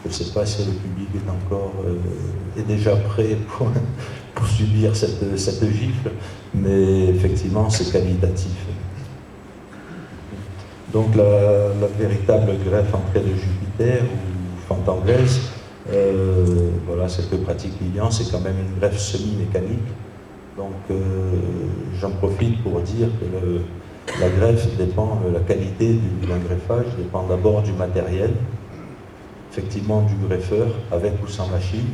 Je ne sais pas si le public est déjà prêt pour subir cette gifle, mais effectivement, c'est qualitatif. Donc la véritable greffe entrée de Jupiter, ou fente anglaise, voilà, ce que pratique Lilian, c'est quand même une greffe semi-mécanique. Donc j'en profite pour dire que la greffe dépend, la qualité d'un greffage dépend d'abord du matériel, effectivement du greffeur, avec ou sans machine,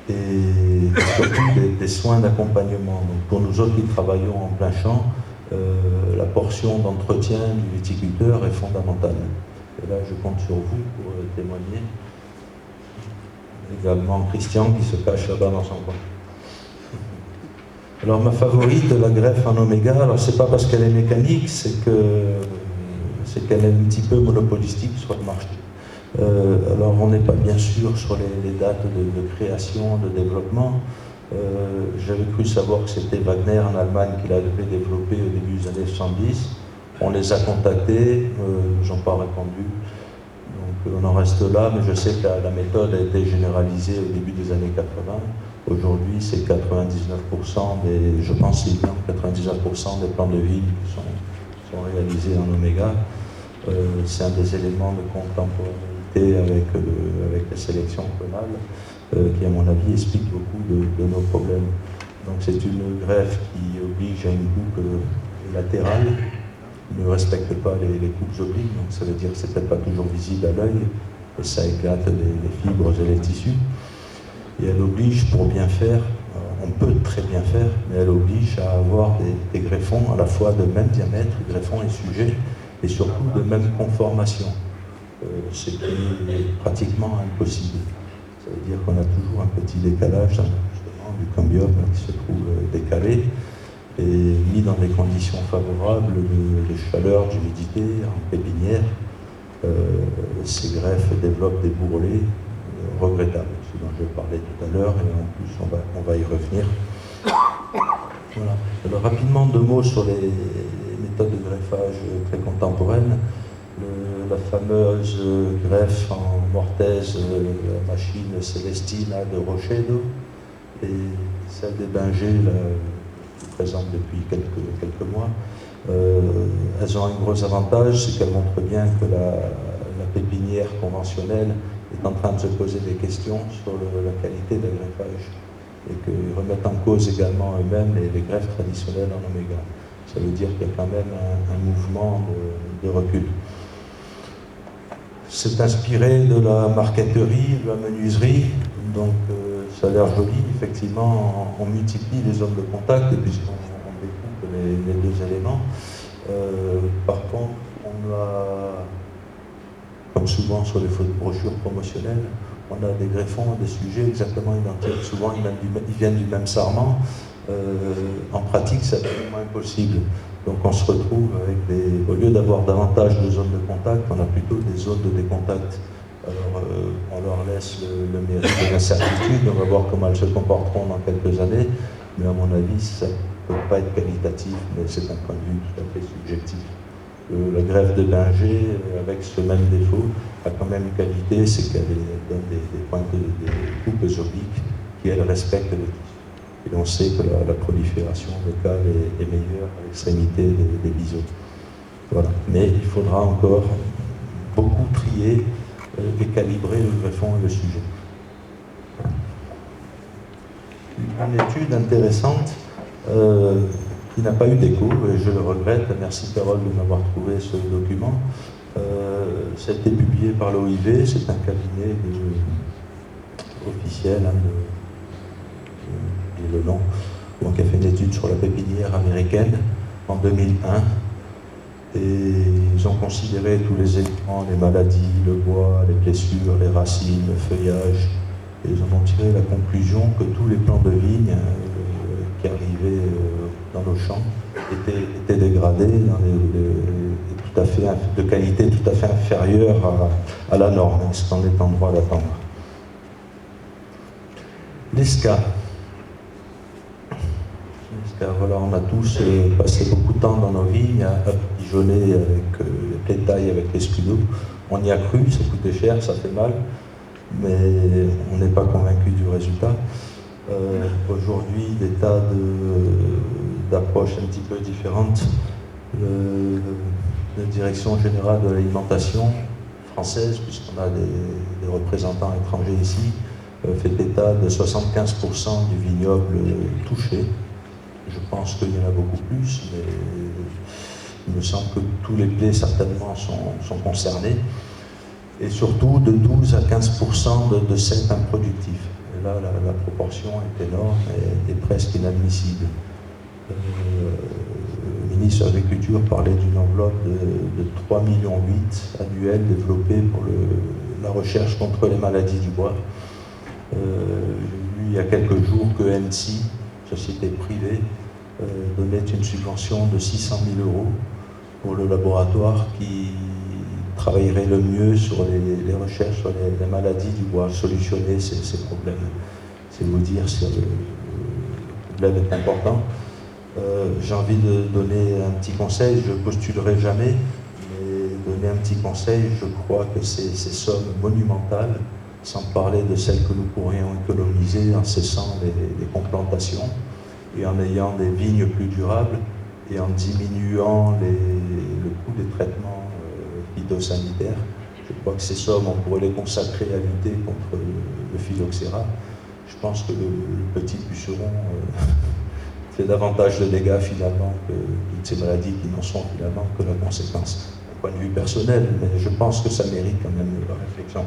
et surtout des soins d'accompagnement. Donc pour nous autres qui travaillons en plein champ, la portion d'entretien du viticulteur est fondamentale. Et là, je compte sur vous pour témoigner. Également Christian qui se cache là-bas dans son coin. Alors ma favorite, la greffe en oméga, alors c'est pas parce qu'elle est mécanique, c'est qu'elle est un petit peu monopolistique sur le marché. Alors on n'est pas bien sûr sur les dates de création, de développement. J'avais cru savoir que c'était Wagner en Allemagne qui l'avait développé au début des années 70. On les a contactés, ils n'ont pas répondu. Donc on en reste là, mais je sais que la méthode a été généralisée au début des années 80. Aujourd'hui, c'est 99% des, je pense, 99% des plants de vigne qui sont réalisés en oméga. C'est un des éléments de contemporanéité avec la sélection clonale, qui, à mon avis, explique beaucoup de nos problèmes. Donc c'est une greffe qui oblige à une coupe latérale, ne respecte pas les coupes obliques, donc ça veut dire que c'est peut-être pas toujours visible à l'œil, et ça éclate les fibres et les tissus. Et elle oblige, pour bien faire, on peut très bien faire, mais elle oblige à avoir des greffons à la fois de même diamètre, greffons et sujets, et surtout de même conformation, ce qui est pratiquement impossible. Ça veut dire qu'on a toujours un petit décalage, justement, du cambium qui se trouve décalé, et mis dans des conditions favorables de chaleur, d'humidité, en pépinière, ces greffes développent des bourrelets regrettables, ce dont je parlais tout à l'heure, et en plus on va y revenir. Voilà. Alors rapidement, 2 mots sur les méthodes de greffage très contemporaines. La fameuse greffe en mortaise, la machine Celestina de Rochedo, et celle des Binger, présente depuis quelques mois. Elles ont un gros avantage, c'est qu'elles montrent bien que la pépinière conventionnelle est en train de se poser des questions sur la qualité des greffages, et qu'ils remettent en cause également eux-mêmes les greffes traditionnelles en oméga. Ça veut dire qu'il y a quand même un mouvement de recul. C'est inspiré de la marqueterie, de la menuiserie, donc ça a l'air joli. Effectivement, on multiplie les zones de contact et puis on découpe les 2 éléments. Par contre, on a, comme souvent sur les brochures promotionnelles, on a des greffons, des sujets exactement identiques. Souvent, ils viennent du même sarment. En pratique, c'est absolument impossible. Donc on se retrouve avec au lieu d'avoir davantage de zones de contact, on a plutôt des zones de décontact. Alors on leur laisse le mérite de l'incertitude, on va voir comment elles se comporteront dans quelques années, mais à mon avis, ça ne peut pas être qualitatif, mais c'est un point de vue tout à fait subjectif. La greffe de Binger, avec ce même défaut, a quand même une qualité, c'est qu'elle donne des pointes, des coupes obliques qui, elles, respectent le tissu. Et on sait que la prolifération locale est meilleure à l'extrémité des biseaux. Voilà. Mais il faudra encore beaucoup trier et calibrer le greffon et le sujet. Une étude intéressante qui n'a pas eu d'écho, et je le regrette, merci Carole de m'avoir trouvé ce document. Ça a été publié par l'OIV, c'est un cabinet officiel, le nom, donc il a fait une étude sur la pépinière américaine en 2001, et ils ont considéré tous les éléments, les maladies, le bois, les blessures, les racines, le feuillage, et ils en ont tiré la conclusion que tous les plants de vigne qui arrivaient dans nos champs étaient dégradés de qualité tout à fait inférieure à la norme, ce qu'on est en droit d'attendre. L'ESCA. Voilà, on a tous passé beaucoup de temps dans nos vignes à badigeonner avec les tailles, avec les scudos. On y a cru, ça coûtait cher, ça fait mal. mais on n'est pas convaincu du résultat. Aujourd'hui, des tas d'approches un petit peu différentes. La direction générale de l'alimentation française, puisqu'on a des représentants étrangers ici, fait état de 75% du vignoble touché. Je pense qu'il y en a beaucoup plus, mais il me semble que tous les blés certainement sont concernés. Et surtout de 12 à 15% de ceps improductifs. Et là, la proportion est énorme et presque inadmissible. Le ministre de l'Agriculture parlait d'une enveloppe de 3,8 millions annuels développée pour la recherche contre les maladies du bois. J'ai vu il y a quelques jours que NC, société privée, donnait une subvention de 600 000 € pour le laboratoire qui travaillerait le mieux sur les recherches sur les maladies du bois, solutionner ces problèmes. C'est vous dire si le problème est important. J'ai envie de donner un petit conseil, je ne postulerai jamais, mais donner un petit conseil, je crois que ces sommes monumentales, sans parler de celles que nous pourrions économiser en cessant les complantations et en ayant des vignes plus durables et en diminuant le coût des traitements phytosanitaires. Je crois que ces sommes, on pourrait les consacrer à lutter contre le phylloxéra. Je pense que le petit puceron fait davantage de dégâts finalement que toutes ces maladies qui n'en sont finalement que la conséquence. D'un point de vue personnel, mais je pense que ça mérite quand même la réflexion.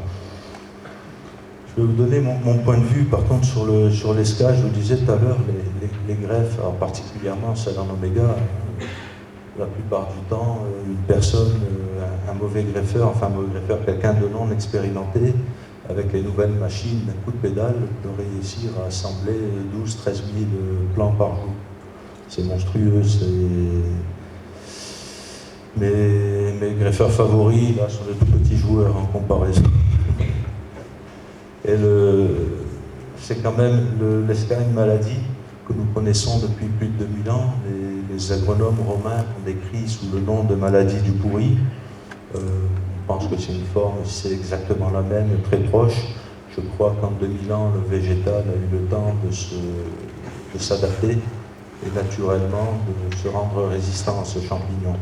Je vais vous donner mon point de vue, par contre, sur l'ESCA. Je vous disais tout à l'heure, les greffes, alors particulièrement celles en oméga, la plupart du temps, une personne, un mauvais greffeur, quelqu'un de non expérimenté, avec les nouvelles machines d'un coup de pédale, peut réussir à assembler 12-13 000 plants par jour. C'est monstrueux, mes greffeurs favoris, là, sont de tout petits joueurs en comparaison. Et c'est quand même l'ESCA, une maladie que nous connaissons depuis plus de 2000 ans. Les agronomes romains ont décrit sous le nom de maladie du pourri. On pense que c'est une forme, c'est exactement la même, très proche. Je crois qu'en 2000 ans, le végétal a eu le temps de s'adapter et naturellement de se rendre résistant à ce champignon.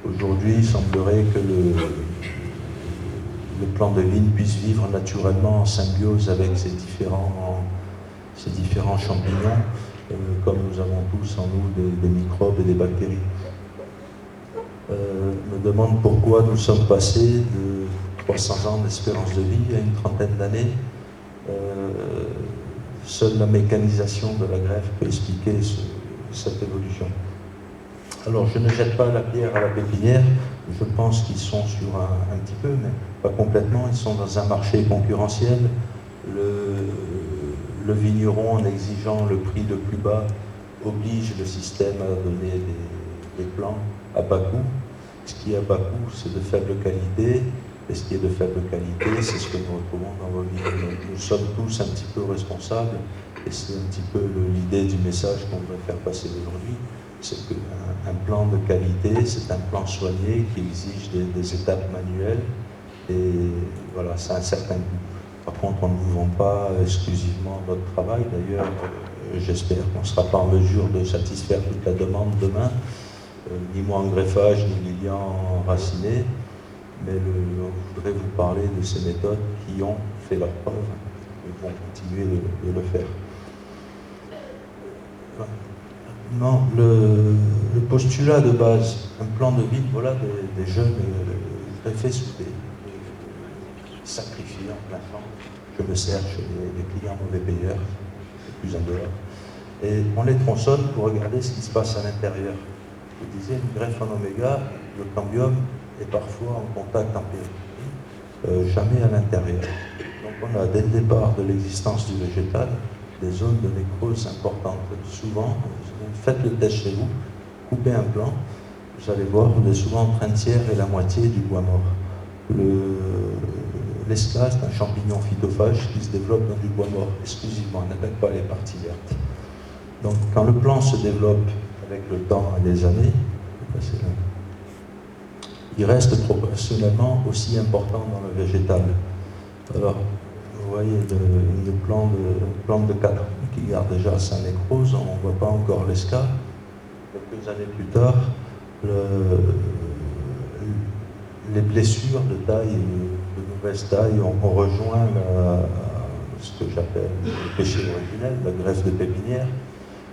Aujourd'hui, il semblerait que le plant de vigne puisse vivre naturellement en symbiose avec ces différents champignons, comme nous avons tous en nous des microbes et des bactéries. Me demande pourquoi nous sommes passés de 300 ans d'espérance de vie à une trentaine d'années. Seule la mécanisation de la greffe peut expliquer cette évolution. Alors, je ne jette pas la pierre à la pépinière, je pense qu'ils sont sur un petit peu, mais pas complètement, ils sont dans un marché concurrentiel. Le vigneron, en exigeant le prix le plus bas, oblige le système à donner des plants à bas coût. Ce qui est à bas coût, c'est de faible qualité, et ce qui est de faible qualité, c'est ce que nous retrouvons dans vos vignes. Nous sommes tous un petit peu responsables, et c'est un petit peu l'idée du message qu'on voudrait faire passer aujourd'hui. C'est qu'un plan de qualité, c'est un plan soigné qui exige des étapes manuelles, et voilà, c'est un certain coût. Par contre, on ne vous vend pas exclusivement notre travail. D'ailleurs, j'espère qu'on ne sera pas en mesure de satisfaire toute la demande demain, ni moi en greffage, ni Lilian en raciné, mais on voudrait vous parler de ces méthodes qui ont fait leur preuve et vont continuer de le faire. Non, le postulat de base, un plan de vie, voilà, des jeunes greffés sous des sacrifiés en plein champ. Je me sers chez les clients mauvais payeurs, c'est plus en dehors. Et on les tronçonne pour regarder ce qui se passe à l'intérieur. Je disais, une greffe en oméga, le cambium est parfois en contact empirique, jamais à l'intérieur. Donc on a dès le départ de l'existence du végétal des zones de nécrose importantes. Souvent, faites le test chez vous, coupez un plant, vous allez voir, on est souvent entre un tiers et la moitié du bois mort. L'ESCA, c'est un champignon phytophage qui se développe dans du bois mort exclusivement, on n'attaque pas les parties vertes. Donc quand le plant se développe avec le temps et les années, il reste proportionnellement aussi important dans le végétal. Alors, vous voyez une plante de cadre qui garde déjà sa nécrose, on ne voit pas encore l'esca. Quelques années plus tard, les blessures de taille, de mauvaise taille, ont rejoint ce que j'appelle le péché originel, la greffe de pépinière.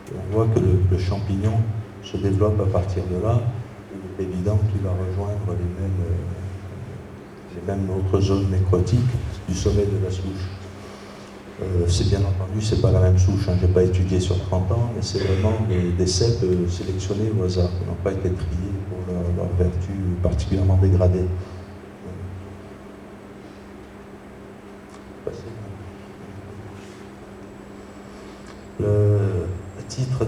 Et on voit que le champignon se développe à partir de là. Il est évident qu'il va rejoindre les mêmes autres zones nécrotiques du sommet de la souche. C'est bien entendu, c'est pas la même souche, hein. Je n'ai pas étudié sur 30 ans, mais c'est vraiment des cèpes sélectionnés au hasard, qui n'ont pas été triés pour leur vertu particulièrement dégradée. Le titre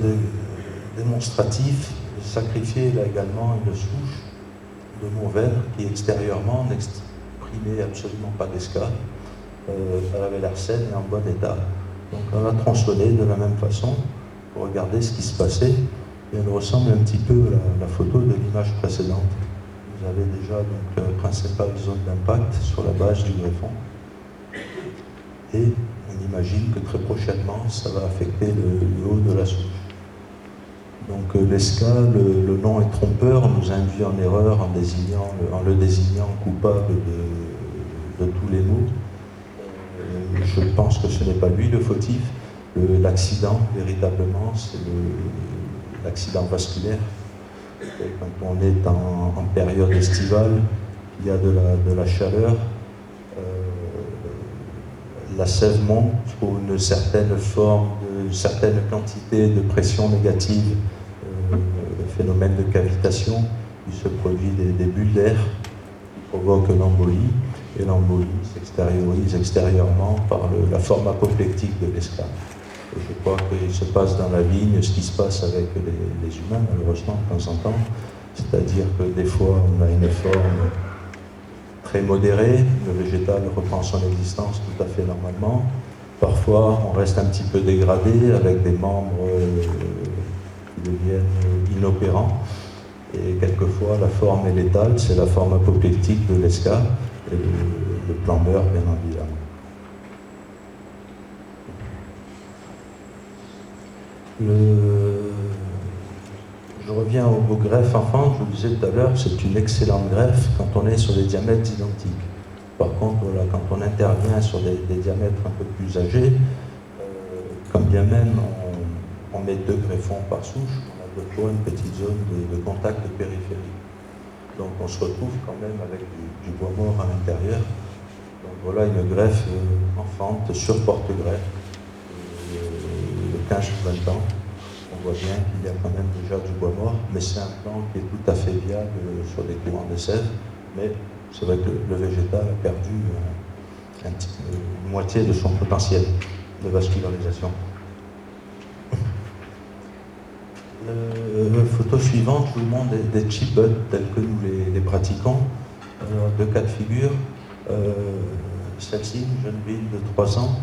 démonstratif, sacrifier là également une souche de Mourvèdre qui extérieurement n'exprimait absolument pas d'esca. Elle avait l'air saine et en bon état. Donc on l'a tronçonnée de la même façon pour regarder ce qui se passait. Et elle ressemble un petit peu à la photo de l'image précédente. Vous avez déjà donc la principale zone d'impact sur la base du greffon. Et on imagine que très prochainement, ça va affecter le haut de la souche. Donc l'esca, le nom est trompeur, on nous induit en erreur en le désignant coupable de tous les maux. Je pense que ce n'est pas lui le fautif. L'accident, véritablement, c'est l'accident vasculaire. Et quand on est en période estivale, il y a de la chaleur, la sève monte pour une certaine forme, une certaine quantité de pression négative, le phénomène de cavitation, il se produit des bulles d'air qui provoquent l'embolie. Et l'embolie s'extériorise extérieurement par la forme apoplectique de l'esca. Et je crois qu'il se passe dans la vigne ce qui se passe avec les humains, malheureusement, de temps en temps. C'est-à-dire que des fois, on a une forme très modérée, le végétal reprend son existence tout à fait normalement. Parfois, on reste un petit peu dégradé avec des membres qui deviennent inopérants. Et quelquefois, la forme est létale, c'est la forme apoplectique de l'esca. Et le plan meurt, bien évidemment. Je reviens au greffe enfant, je vous disais tout à l'heure, c'est une excellente greffe quand on est sur des diamètres identiques. Par contre, voilà, quand on intervient sur des diamètres un peu plus âgés, quand bien même on met 2 greffons par souche, on a de fois une petite zone de contact périphérique. Donc on se retrouve quand même avec du bois mort à l'intérieur. Donc voilà une greffe enfante sur porte-greffe de 15 ou 20 ans. On voit bien qu'il y a quand même déjà du bois mort, mais c'est un plan qui est tout à fait viable sur des courants de sève. Mais c'est vrai que le végétal a perdu une moitié de son potentiel de vascularisation. Photo suivante, je vous montre des chip-buds tels que nous les pratiquons. 2 cas de figure. Celle-ci, une jeune ville de 3 ans.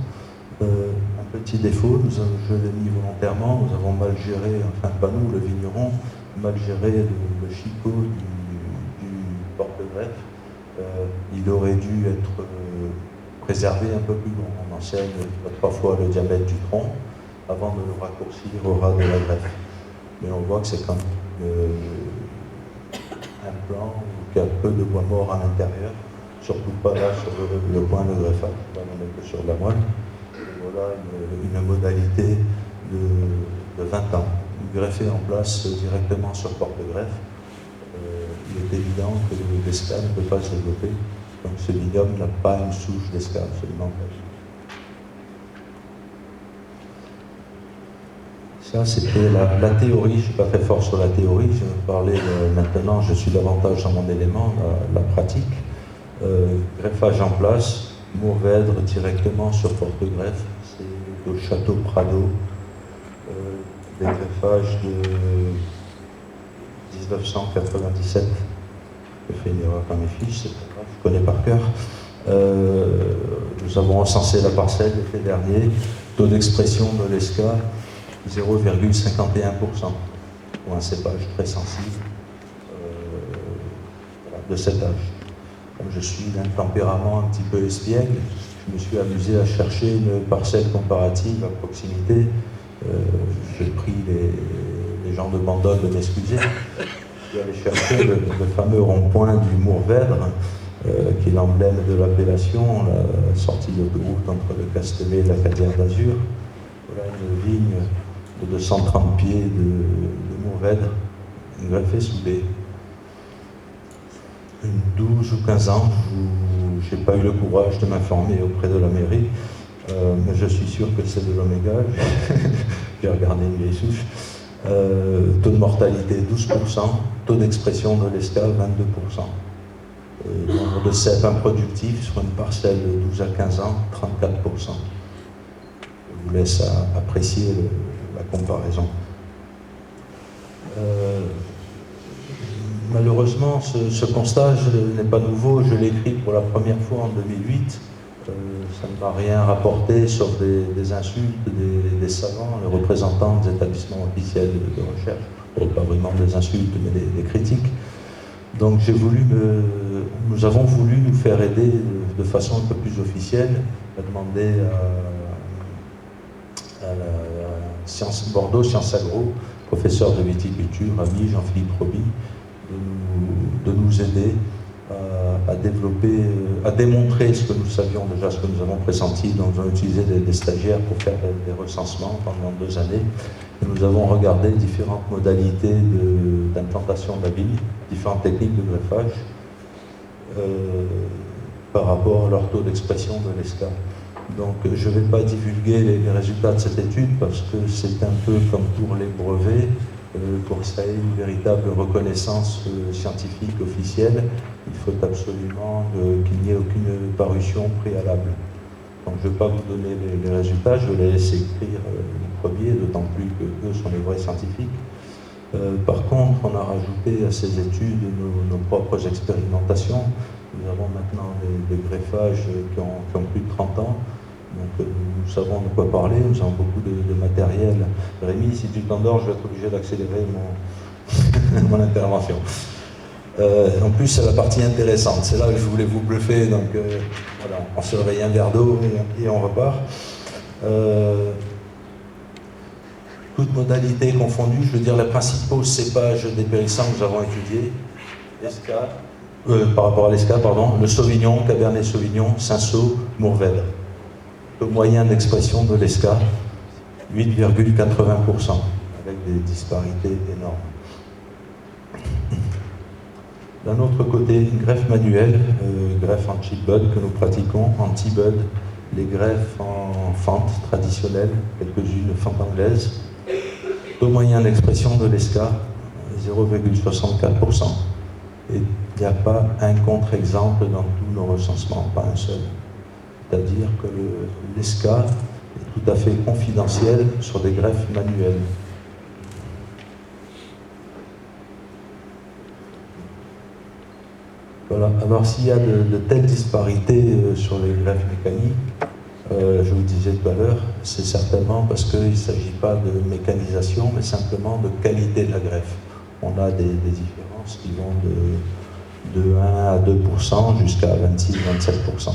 Un petit défaut, je l'ai mis volontairement, nous avons mal géré, enfin pas nous, le vigneron, mal géré le chicot du porte-greffe. Il aurait dû être préservé un peu plus long. On enseigne 3 fois le diamètre du tronc avant de le raccourcir au ras de la greffe. Mais on voit que c'est quand même un plan qui a peu de bois mort à l'intérieur, surtout pas là sur le point de greffage, là on est que sur la moelle. Et voilà une modalité de 20 ans, greffée en place directement sur porte-greffe. Il est évident que l'esca ne peut pas se développer, donc ce vignoble n'a pas une souche d'esca, absolument pas. Ça, c'était la théorie. Je ne suis pas très fort sur la théorie. Je vais parler maintenant, je suis davantage dans mon élément, la pratique. Greffage en place, Mourvèdre directement sur porte-greffe. C'est au Château Prado. Des greffages de 1997. J'ai fait une erreur dans mes fiches, c'est pas grave, je connais par cœur. Nous avons recensé la parcelle l'été dernier. Taux d'expression de l'esca 0,51% pour un cépage très sensible de cet âge. Comme je suis d'un tempérament un petit peu espiègle, je me suis amusé à chercher une parcelle comparative à proximité. J'ai pris les gens de Bandol de m'excuser. Je suis allé chercher le fameux rond-point du Mourvèdre, qui est l'emblème de l'appellation, la sortie d'autoroute entre le Castellet et la Cadière d'Azur. Voilà une vigne de 230 pieds de Mourvèdre, greffée sous baie. 12 ou 15 ans, je n'ai pas eu le courage de m'informer auprès de la mairie, mais je suis sûr que c'est de l'oméga. J'ai regardé une vieille souche. Taux de mortalité 12%, taux d'expression de l'escale 22%. Nombre de cèpes improductifs sur une parcelle de 12 à 15 ans, 34%. Je vous laisse apprécier la comparaison. Malheureusement, ce constat n'est pas nouveau. Je l'ai écrit pour la première fois en 2008. Ça ne m'a rien rapporté, sauf des insultes des savants, les représentants des établissements officiels de recherche. Bon, pas vraiment des insultes, mais des critiques. Donc nous avons voulu nous faire aider de façon un peu plus officielle, à demander à la Bordeaux Sciences Agro, professeur de viticulture, ami Jean-Philippe Roby, de nous aider à développer, à démontrer ce que nous savions déjà, ce que nous avons pressenti. Donc nous avons utilisé des stagiaires pour faire des recensements pendant 2 années. Et nous avons regardé différentes modalités d'implantation de la vigne, différentes techniques de greffage par rapport à leur taux d'expression de l'ESCA. Donc je ne vais pas divulguer les résultats de cette étude parce que c'est un peu comme pour les brevets. Pour que ça ait une véritable reconnaissance scientifique officielle, il faut absolument qu'il n'y ait aucune parution préalable. Donc je ne vais pas vous donner les résultats, je vais les laisser écrire les premiers, d'autant plus qu'eux sont les vrais scientifiques. Par contre, on a rajouté à ces études nos propres expérimentations. Nous avons maintenant des greffages qui ont plus de 30 ans. Donc nous savons de quoi parler, nous avons beaucoup de matériel. Rémi, si tu t'endors, je vais être obligé d'accélérer mon intervention. En plus, c'est la partie intéressante, c'est là que je voulais vous bluffer, donc voilà, on se réveille un verre d'eau et on repart. Toutes modalités confondues, je veux dire les principaux cépages dépérissants que nous avons étudiés, par rapport à l'ESCA, pardon, le Sauvignon, Cabernet Sauvignon, Cinsault, Mourvèdre. Le moyen d'expression de l'ESCA, 8,80%, avec des disparités énormes. D'un autre côté, une greffe manuelle, greffe en chip bud que nous pratiquons, en T-bud, les greffes en fente traditionnelle, quelques-unes fentes anglaises. Le moyen d'expression de l'ESCA, 0,64%. Et il n'y a pas un contre-exemple dans tous nos recensements, pas un seul. C'est-à-dire que l'ESCA est tout à fait confidentiel sur des greffes manuelles. Voilà. Alors s'il y a de telles disparités sur les greffes mécaniques, je vous disais tout à l'heure, c'est certainement parce qu'il ne s'agit pas de mécanisation, mais simplement de qualité de la greffe. On a des différences qui vont de 1 à 2% jusqu'à 26-27%.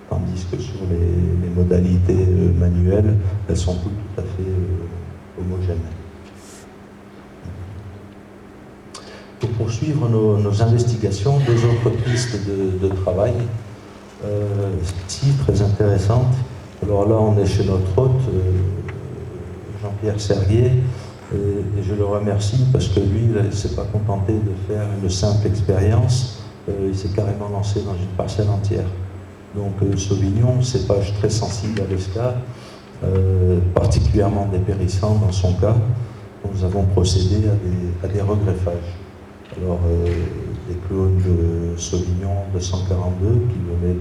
Tandis que sur les modalités manuelles, elles sont toutes tout à fait homogènes. Pour poursuivre nos investigations, 2 autres pistes de travail, si très intéressantes. Alors là, on est chez notre hôte, Jean-Pierre Serguier, et je le remercie parce que lui, il ne s'est pas contenté de faire une simple expérience, il s'est carrément lancé dans une parcelle entière. Donc Sauvignon, cépage très sensible à l'ESCA, particulièrement dépérissant dans son cas. Nous avons procédé à des regreffages. Alors des clones de Sauvignon 242 qui venaient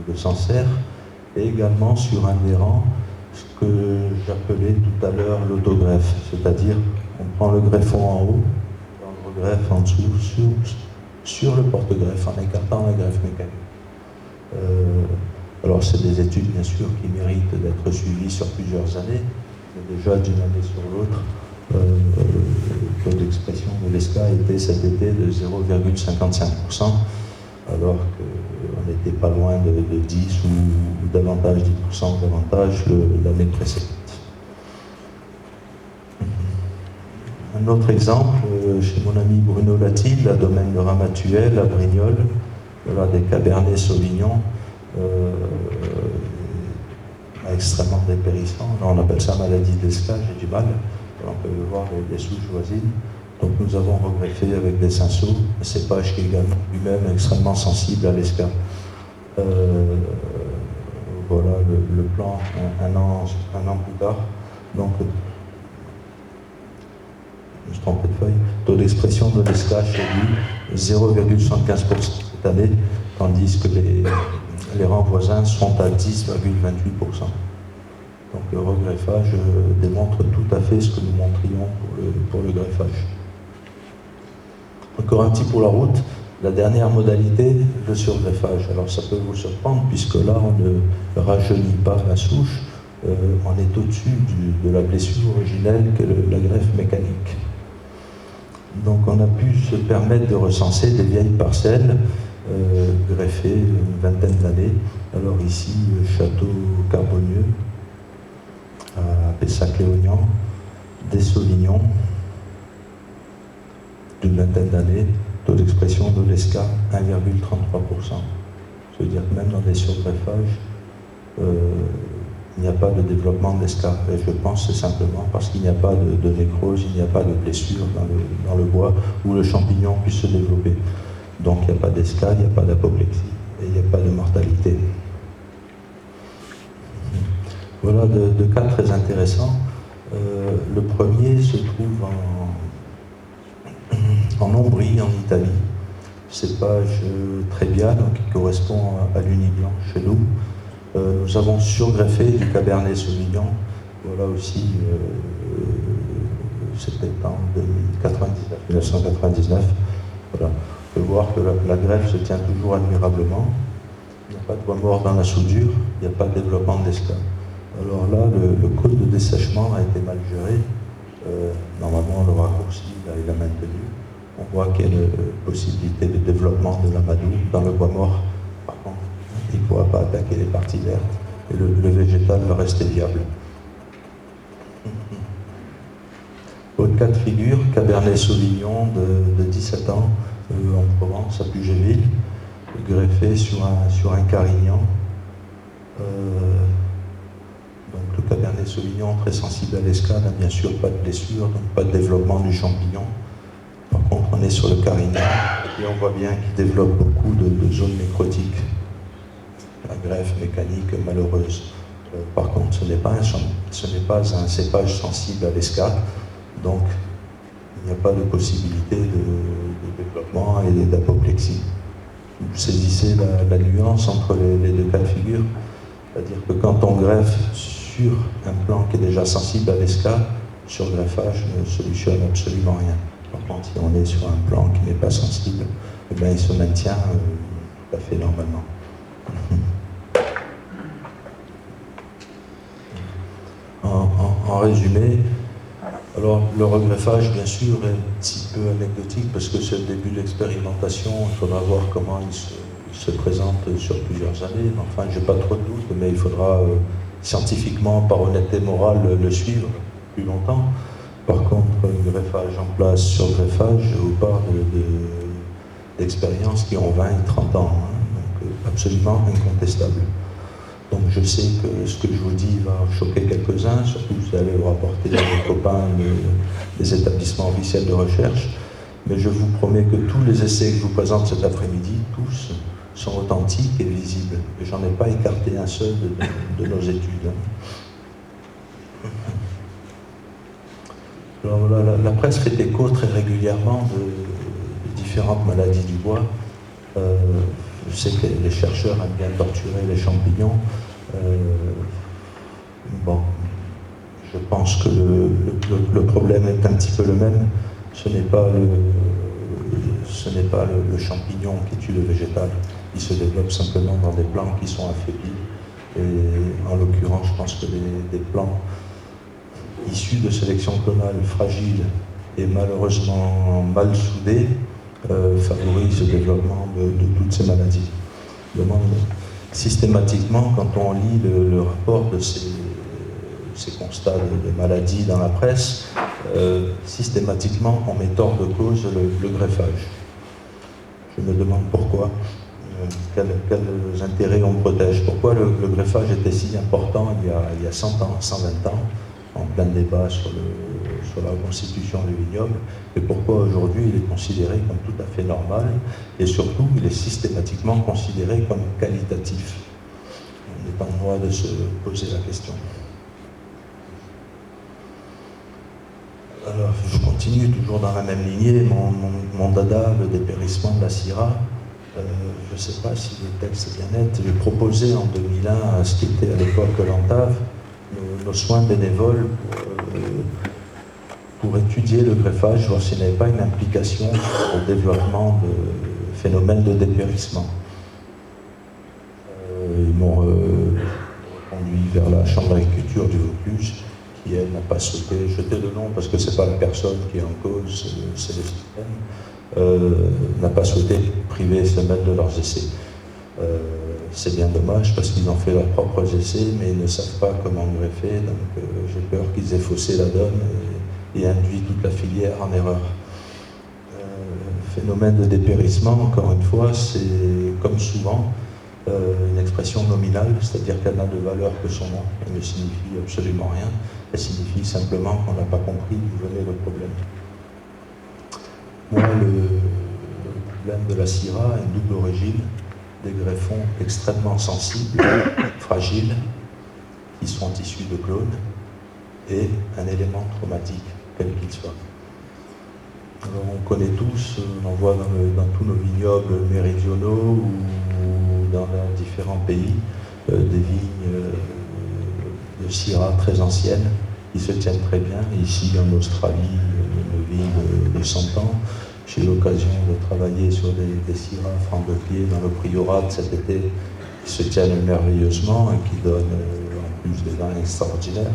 de Sancerre, et également sur un des rangs, ce que j'appelais tout à l'heure l'autogreffe, c'est-à-dire on prend le greffon en haut, on le regreffe en dessous sur le porte-greffe en écartant la greffe mécanique. Alors c'est des études bien sûr qui méritent d'être suivies sur plusieurs années, mais déjà d'une année sur l'autre, le taux d'expression de l'ESCA était cet été de 0,55%, alors qu'on n'était pas loin de 10 ou davantage, 10% davantage l'année précédente. Un autre exemple, chez mon ami Bruno Latil, à domaine de Ramatuelle, à Brignoles, voilà, des Cabernet Sauvignon extrêmement dépérissants. Là, on appelle ça maladie d'Esca, j'ai du mal. On peut voir les souches voisines. Donc nous avons regreffé avec des cinceaux un cépage qui est également lui-même extrêmement sensible à l'Esca. Voilà le plan un an plus tard. Donc, je me suis trompé de feuille, taux d'expression de l'Esca chez lui, 0,75% cette année, tandis que les rangs voisins sont à 10,28%. Donc le regreffage démontre tout à fait ce que nous montrions pour le greffage. Encore un petit pour la route, la dernière modalité, le surgreffage. Alors ça peut vous surprendre, puisque là on ne rajeunit pas la souche, on est au-dessus de la blessure originelle que la greffe mécanique. Donc on a pu se permettre de recenser des vieilles parcelles greffées une vingtaine d'années. Alors ici, Château Carbonieux, à Pessac-Léognan, des Sauvignons, d'une vingtaine d'années, taux d'expression de l'Esca 1,33%. Ça veut dire que même dans des surgreffages, il n'y a pas de développement de l'Esca. Et je pense que c'est simplement parce qu'il n'y a pas de nécrose, il n'y a pas de blessure dans le bois où le champignon puisse se développer. Donc il n'y a pas d'Esca, il n'y a pas d'apoplexie et il n'y a pas de mortalité. Voilà deux cas très intéressants. Le premier se trouve en Ombrie, en Italie. Cépage Trebbiano qui correspond à l'Uni-Blanc chez nous. Nous avons surgreffé du Cabernet Sauvignon. Voilà aussi, c'était en 1999. Voilà. On peut voir que la greffe se tient toujours admirablement. Il n'y a pas de bois mort dans la soudure, il n'y a pas de développement d'esca. Alors là, le code de dessèchement a été mal géré. Normalement, le raccourci, il a maintenu. On voit qu'il y a une possibilité de développement de l'amadou dans le bois mort. Par contre, il ne pourra pas attaquer les parties vertes. Et le végétal reste viable. Autre cas de figure, Cabernet Sauvignon de 17 ans en Provence, à Pugéville, greffé sur un carignan. Donc le Cabernet Sauvignon, très sensible à l'esca, n'a bien sûr pas de blessure, donc pas de développement du champignon. Par contre, on est sur le carignan et on voit bien qu'il développe beaucoup de zones nécrotiques. La greffe mécanique malheureuse. Par contre, ce n'est pas un cépage sensible à l'esca, donc il n'y a pas de possibilité de développement et d'apoplexie. Vous saisissez la nuance entre les deux cas de figure, c'est-à-dire que quand on greffe sur un plan qui est déjà sensible à l'esca, le surgreffage ne solutionne absolument rien. Par contre, si on est sur un plan qui n'est pas sensible, eh bien, il se maintient tout à fait normalement. En résumé, alors le regreffage, bien sûr, est un petit peu anecdotique parce que c'est le début de l'expérimentation. Il faudra voir comment il se présente sur plusieurs années. Enfin, je n'ai pas trop de doute, mais il faudra scientifiquement, par honnêteté morale, le suivre plus longtemps. Par contre, greffage en place sur greffage, je vous parle d'expériences qui ont 20 et 30 ans, donc absolument incontestable. Donc je sais que ce que je vous dis va choquer quelques-uns, surtout vous allez le rapporter à vos copains des établissements officiels de recherche, mais je vous promets que tous les essais que je vous présente cet après-midi, tous, sont authentiques et visibles. Et j'en ai pas écarté un seul de nos études. Alors voilà, la presse fait écho très régulièrement de différentes maladies du bois. Je sais que les chercheurs aiment bien torturer les champignons. Bon, je pense que le problème est un petit peu le même. Ce n'est pas le champignon qui tue le végétal. Il se développe simplement dans des plants qui sont affaiblis. Et en l'occurrence, je pense que des plants issus de sélection clonale fragiles et malheureusement mal soudés favorise le développement de toutes ces maladies. Donc, systématiquement, quand on lit le rapport de ces constats de maladies dans la presse, systématiquement on met hors de cause le greffage. Je me demande pourquoi, quels intérêts on protège, pourquoi le greffage était si important il y a 100 ans, 120 ans, en plein débat sur la constitution du vignoble, et pourquoi aujourd'hui il est considéré comme tout à fait normal, et surtout il est systématiquement considéré comme qualitatif. On est en droit de se poser la question. Alors, je continue toujours dans la même lignée, mon dada, le dépérissement de la Syrah. Je ne sais pas si le texte est bien net. J'ai proposé en 2001 à ce qui était à l'époque l'Entave, nos soins bénévoles pour étudier le greffage, voir s'il n'y avait pas une implication au développement de phénomènes de dépérissement. Ils m'ont conduit vers la Chambre d'agriculture du Vaucluse, qui elle n'a pas souhaité jeter le nom parce que c'est pas la personne qui est en cause, c'est le système, n'a pas souhaité priver ces maîtres de leurs essais. C'est bien dommage parce qu'ils ont fait leurs propres essais, mais ils ne savent pas comment greffer, donc j'ai peur qu'ils aient faussé la donne et induit toute la filière en erreur. Phénomène de dépérissement, encore une fois, c'est comme souvent une expression nominale, c'est-à-dire qu'elle n'a de valeur que son nom, elle ne signifie absolument rien, elle signifie simplement qu'on n'a pas compris d'où venait le problème. Moi, le problème de la Syrah a une double origine, des greffons extrêmement sensibles, fragiles, qui sont issus de clones, et un élément traumatique, quel qu'il soit. Alors, on connaît tous, on en voit dans tous nos vignobles méridionaux ou dans différents pays, des vignes de Syrah très anciennes qui se tiennent très bien. Ici en Australie, une vigne de 100 ans. J'ai eu l'occasion de travailler sur des Syrah franc-de-pied dans le priorat cet été qui se tiennent merveilleusement et qui donnent en plus des vins extraordinaires.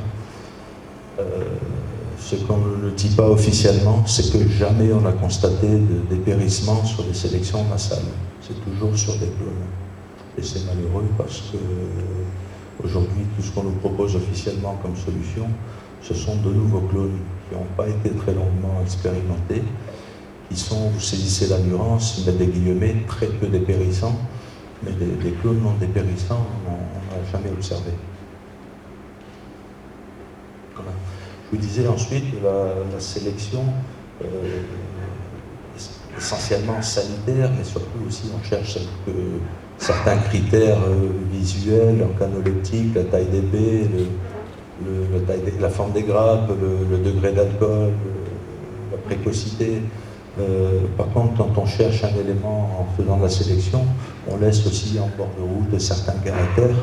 Ce qu'on ne dit pas officiellement, c'est que jamais on a constaté de dépérissement sur des sélections massales. C'est toujours sur des clones. Et c'est malheureux parce que aujourd'hui, tout ce qu'on nous propose officiellement comme solution, ce sont de nouveaux clones qui n'ont pas été très longuement expérimentés, qui sont, vous saisissez la nuance, ils mettent des guillemets, très peu dépérissants, mais des clones non dépérissants, on n'a jamais observé. Voilà. Je vous disais ensuite la sélection, essentiellement sanitaire, mais surtout aussi on cherche certains critères visuels, organoleptiques, la taille des baies, la forme des grappes, le degré d'alcool, la précocité. Par contre, quand on cherche un élément en faisant la sélection, on laisse aussi en bord de route certains caractères.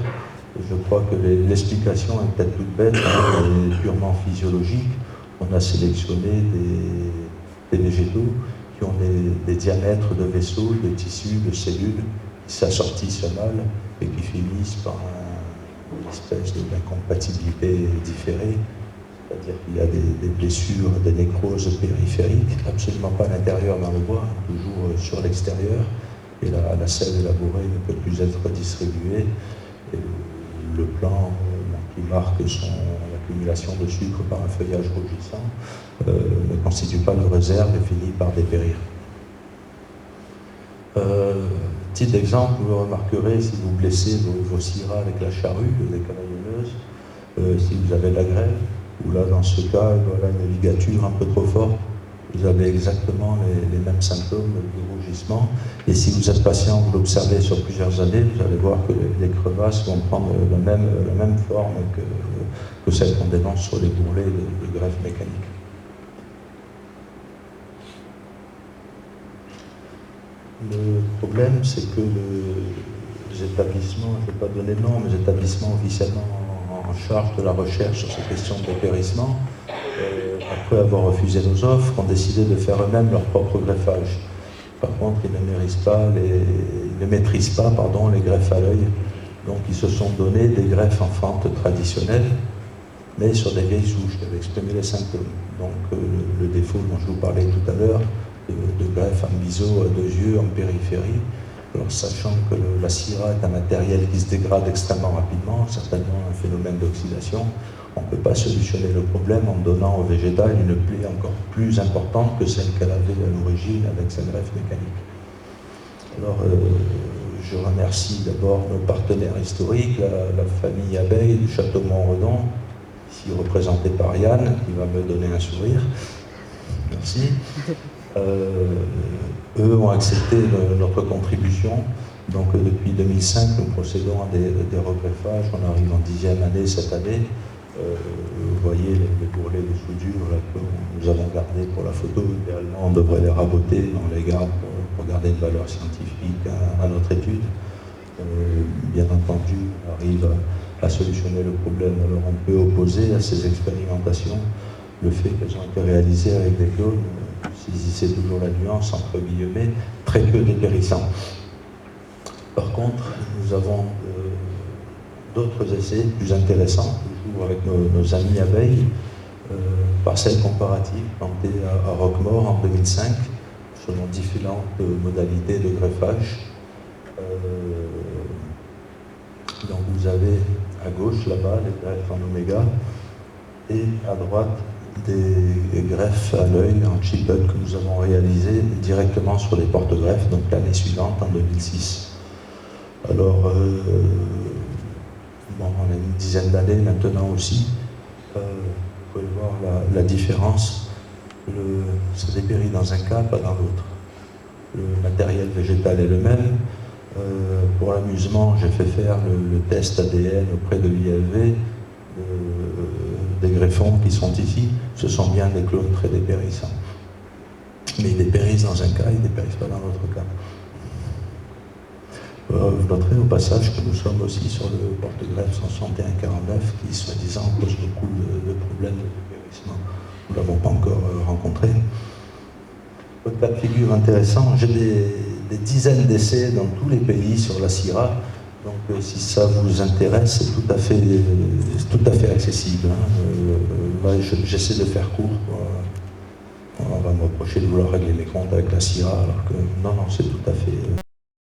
Je crois que l'explication est peut-être toute bête, hein, elle est purement physiologique. On a sélectionné des végétaux qui ont des diamètres de vaisseaux, de tissus, de cellules qui s'assortissent mal et qui finissent par une espèce d'incompatibilité différée. C'est-à-dire qu'il y a des blessures, des nécroses périphériques, absolument pas à l'intérieur dans le bois, toujours sur l'extérieur. Et la sève élaborée ne peut plus être distribuée. Et le plan qui marque l'accumulation de sucre par un feuillage rougissant ne constitue pas de réserve et finit par dépérir. Petit exemple, vous le remarquerez si vous blessez vos syrahs avec la charrue, les cavaillonneuses, si vous avez de la grêle, ou là dans ce cas, voilà, une ligature un peu trop forte, vous avez exactement les mêmes symptômes de rougissement. Et si vous êtes patient, vous l'observez sur plusieurs années, vous allez voir que les crevasses vont prendre la même forme que celles qu'on dénonce sur les bourrelets de greffe mécanique. Le problème, c'est que les établissements, je ne vais pas donner de nom, mais les établissements officiellement en charge de la recherche sur ces questions de dépérissement, après avoir refusé nos offres, ont décidé de faire eux-mêmes leur propre greffage. Par contre, ils ne maîtrisent pas les greffes à l'œil. Donc ils se sont donné des greffes en fente traditionnelles, mais sur des vieilles souches qui avaient exprimé les symptômes. Donc le défaut dont je vous parlais tout à l'heure de greffe en biseau à 2 yeux en périphérie. Alors, sachant que la CIRA est un matériel qui se dégrade extrêmement rapidement, certainement un phénomène d'oxydation, on ne peut pas solutionner le problème en donnant au végétal une plaie encore plus importante que celle qu'elle avait à l'origine avec sa greffe mécanique. Alors, je remercie d'abord nos partenaires historiques, la famille Abeille du Château Montredon, ici représentée par Yann, qui va me donner un sourire. Merci. Eux ont accepté notre contribution. Donc depuis 2005, nous procédons à des regreffages. On arrive en 10e année cette année. Vous voyez les bourrelets de soudure là, que nous avons gardés pour la photo. Idéalement, on devrait les raboter, mais on les garde pour garder une valeur scientifique à notre étude. Bien entendu, on arrive à solutionner le problème. Alors on peut opposer à ces expérimentations le fait qu'elles ont été réalisées avec des clones, saisissez toujours la nuance entre guillemets, très peu dépérissants. Par contre, nous avons d'autres essais plus intéressants, toujours avec nos amis abeilles, parcelles comparatives plantées à Roquemaure en 2005, selon différentes modalités de greffage. Donc vous avez à gauche là-bas les greffes en oméga et à droite des greffes à l'œil en chipette que nous avons réalisées directement sur les porte-greffes, donc l'année suivante en 2006. Alors, bon, on a une dizaine d'années maintenant aussi. Vous pouvez voir la différence. Ça dépérit dans un cas, pas dans l'autre. Le matériel végétal est le même. Pour l'amusement, j'ai fait faire le test ADN auprès de l'ILV des greffons qui sont ici. Ce sont bien des clones très dépérissants. Mais ils dépérissent dans un cas, ils ne dépérissent pas dans l'autre cas. Vous noterez au passage que nous sommes aussi sur le porte-greffe 16149 qui, soi-disant, pose beaucoup de problèmes de dépérissement. Nous ne l'avons pas encore rencontré. Autre cas de figure intéressant, j'ai des dizaines d'essais dans tous les pays sur la CIRA. Donc si ça vous intéresse, c'est tout à fait accessible. Là, j'essaie de faire court. On va me reprocher de vouloir régler les comptes avec la CIRA, alors que non, c'est tout à fait...